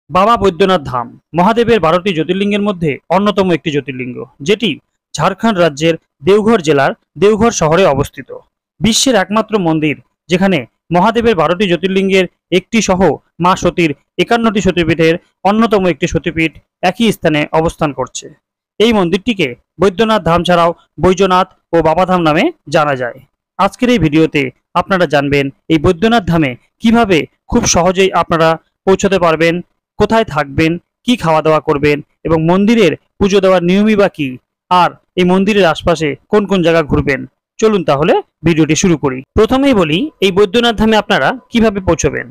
বাবা বৈদ্যনাথ ধাম মহাদেবের 12টি জ্যোতির্লিঙ্গের মধ্যে অন্যতম একটি জ্যোতির্লিঙ্গ, যেটি ঝাড়খণ্ড রাজ্যের দেওঘর জেলার দেওঘর শহরে অবস্থিত। বিশ্বের একমাত্র মন্দির যেখানে মহাদেবের 12টি জ্যোতির্লিঙ্গের একটি সহ মা সতীর 51টি সতীপীঠের অন্যতম একটি সতীপীঠ একই স্থানে অবস্থান করছে। এই মন্দিরটিকে বৈদ্যনাথ ধাম ছাড়াও বৈজনাথ ও বাবাধাম নামে জানা যায়। আজকের এই ভিডিওতে আপনারা জানবেন এই বৈদ্যনাথ ধামে কিভাবে খুব সহজেই আপনারা পৌঁছতে পারবেন, কোথায় থাকবেন, কি খাওয়া দাওয়া করবেন এবং মন্দিরের পুজো দেওয়ার নিয়মই বা কি, আর এই মন্দিরের আশপাশে কোন কোন জায়গা ঘুরবেন। চলুন তাহলে ভিডিওটি শুরু করি। প্রথমেই বলি এই বৈদ্যনাথ ধামে আপনারা কিভাবে পৌঁছবেন।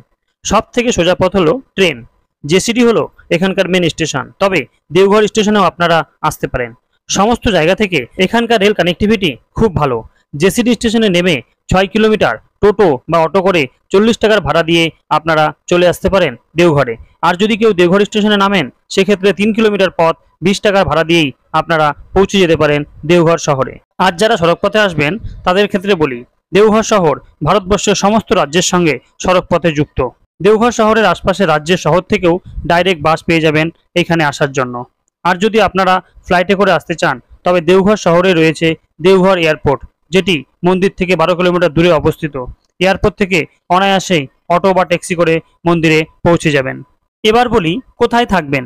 সব থেকে সোজা পথ হলো ট্রেন। জেসিডি হলো এখানকার মেন স্টেশন, তবে দেওঘর স্টেশনেও আপনারা আসতে পারেন। সমস্ত জায়গা থেকে এখানকার রেল কানেক্টিভিটি খুব ভালো। জেসিডি স্টেশনে নেমে 6 কিলোমিটার টোটো বা অটো করে 40 টাকার ভাড়া দিয়ে আপনারা চলে আসতে পারেন দেওঘরে। আর যদি কেউ দেওঘর স্টেশনে নামেন সেক্ষেত্রে 3 কিলোমিটার পথ 20 টাকার ভাড়া দিয়েই আপনারা পৌঁছে যেতে পারেন দেওঘর শহরে। আর যারা সড়কপথে আসবেন তাদের ক্ষেত্রে বলি, দেওঘর শহর ভারতবর্ষের সমস্ত রাজ্যের সঙ্গে সড়কপথে যুক্ত। দেওঘর শহরের আশপাশে রাজ্যের শহর থেকেও ডাইরেক্ট বাস পেয়ে যাবেন এখানে আসার জন্য। আর যদি আপনারা ফ্লাইটে করে আসতে চান তবে দেওঘর শহরে রয়েছে দেওঘর এয়ারপোর্ট, যেটি মন্দির থেকে 12 কিলোমিটার দূরে অবস্থিত। এয়ারপোর্ট থেকে অনায়াসেই অটো বা ট্যাক্সি করে মন্দিরে পৌঁছে যাবেন। এবার বলি কোথায় থাকবেন।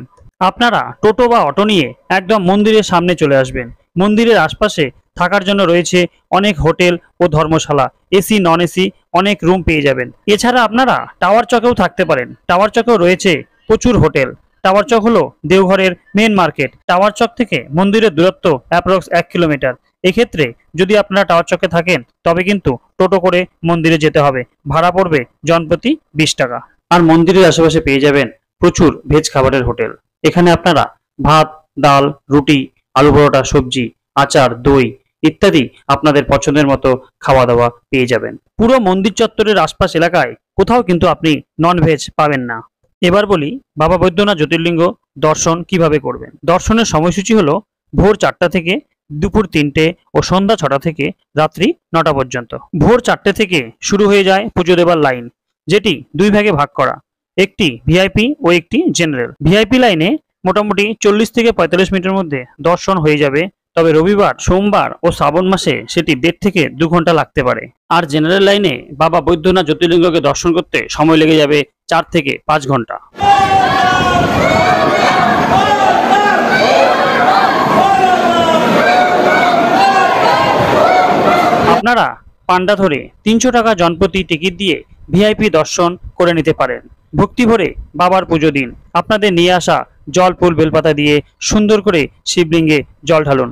আপনারা টোটো বা অটো নিয়ে একদম মন্দিরের সামনে চলে আসবেন। মন্দিরের আশপাশে থাকার জন্য রয়েছে অনেক হোটেল ও ধর্মশালা, এসি নন এসি অনেক রুম পেয়ে যাবেন। এছাড়া আপনারা টাওয়ার চকেও থাকতে পারেন। টাওয়ার চকেও রয়েছে প্রচুর হোটেল। টাওয়ার চক হলো দেওঘরের মেন মার্কেট। টাওয়ার চক থেকে মন্দিরের দূরত্ব অ্যাপ্রক্স 1 কিলোমিটার। এক্ষেত্রে যদি আপনারা টাওয়ার চকে থাকেন তবে কিন্তু টোটো করে মন্দিরে যেতে হবে। ভাড়া পড়বে জনপ্রতি 20 টাকা। আর মন্দিরের আশেপাশে পেয়ে যাবেন প্রচুর ভেজ খাবারের হোটেল। এখানে আপনারা ভাত, ডাল, রুটি, আলু পরোটা, সবজি, আচার, দই ইত্যাদি আপনাদের পছন্দের মতো খাওয়া দাওয়া পেয়ে যাবেন। পুরো মন্দির চত্বরের আশপাশ এলাকায় কোথাও কিন্তু আপনি নন ভেজ পাবেন না। এবার বলি বাবা বৈদ্যনাথ জ্যোতির্লিঙ্গ দর্শন কিভাবে করবেন। দর্শনের সময়সূচি হলো ভোর 4টা থেকে দুপুর 3টে ও সন্ধ্যা 6টা থেকে রাত্রি 9টা পর্যন্ত। ভোর 4টে থেকে শুরু হয়ে যায় পুজো দেবার লাইন, যেটি 2 ভাগে ভাগ করা, একটি ভিআইপি ও একটি জেনারেল। ভিআইপি লাইনে মোটামুটি 40 থেকে 45 মিনিটের মধ্যে দর্শন হয়ে যাবে, তবে রবিবার, সোমবার ও শ্রাবণ মাসে সেটি 1.5 থেকে 2 ঘন্টা লাগতে পারে। আর জেনারেল লাইনে বাবা বৈদ্যনাথ জ্যোতির্লিঙ্গকে দর্শন করতে সময় লেগে যাবে 4 থেকে 5 ঘন্টা। আপনারা পান্ডা ধরে 300 টাকা জনপ্রতি টিকিট দিয়ে ভিআইপি দর্শন করে নিতে পারেন। ভক্তি ভরে বাবার পুজো দিন। আপনাদের নিয়ে আসা জল, ফুল, বেলপাতা দিয়ে সুন্দর করে শিবলিঙ্গে জল ঢালুন।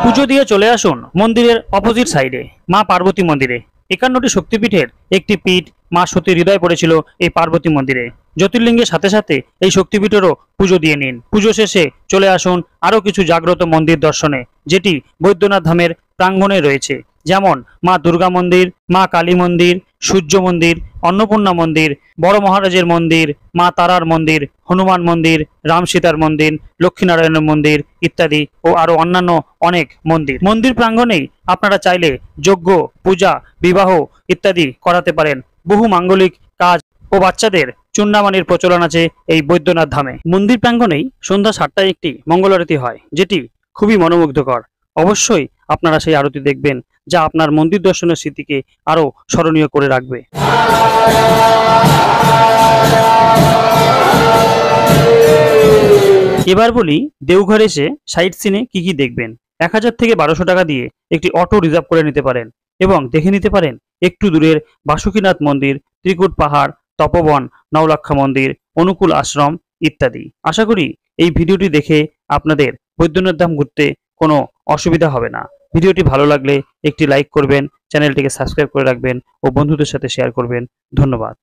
পুজো দিয়ে চলে আসুন মন্দিরের অপোজিট সাইডে মা পার্বতী মন্দিরে। 51টি শক্তিপীঠের একটি পীঠ মা সতীর হৃদয় পড়েছিল এই পার্বতী মন্দিরে। জ্যোতির্লিঙ্গের সাথে সাথে এই শক্তিপীঠেরও পুজো দিয়ে নিন। পুজো শেষে চলে আসুন আরও কিছু জাগ্রত মন্দির দর্শনে, যেটি বৈদ্যনাথ ধামের প্রাঙ্গণে রয়েছে, যেমন মা দুর্গা মন্দির, মা কালী মন্দির, সূর্য মন্দির, অন্নপূর্ণা মন্দির, বড় মহারাজের মন্দির, মা তারার মন্দির, হনুমান মন্দির, রাম সীতার মন্দির, লক্ষ্মীনারায়ণের মন্দির ইত্যাদি ও আরো অন্যান্য অনেক মন্দির। মন্দির প্রাঙ্গণেই আপনারা চাইলে যজ্ঞ, পূজা, বিবাহ ইত্যাদি করাতে পারেন। বহু মাঙ্গলিক কাজ ও বাচ্চাদের চুন্ডামানির প্রচলন আছে এই বৈদ্যনাথ ধামে। মন্দির প্রাঙ্গণেই সন্ধ্যা 7টায় একটি মঙ্গল আরতি হয়, যেটি খুবই মনোমুগ্ধকর। অবশ্যই আপনারা সেই আরতি দেখবেন, যা আপনার মন্দির দর্শনের স্মৃতিকে আরো স্মরণীয় করে রাখবে। এবার বলি দেওঘর এসে সাইট সিনে কি কি দেখবেন। 1000 থেকে 1200 টাকা দিয়ে একটি অটো রিজার্ভ করে নিতে পারেন এবং দেখে নিতে পারেন একটু দূরের বাসুকীনাথ মন্দির, ত্রিকুট পাহাড়, তপবন, নওলাক্ষা মন্দির, অনুকূল আশ্রম ইত্যাদি। আশা করি এই ভিডিওটি দেখে আপনাদের বৈদ্যনাথ ধাম ঘুরতে কোনো অসুবিধা হবে না। ভিডিওটি ভালো লাগলে একটি লাইক করবেন, চ্যানেলটিকে সাবস্ক্রাইব করে রাখবেন ও বন্ধুদের সাথে শেয়ার করবেন। ধন্যবাদ।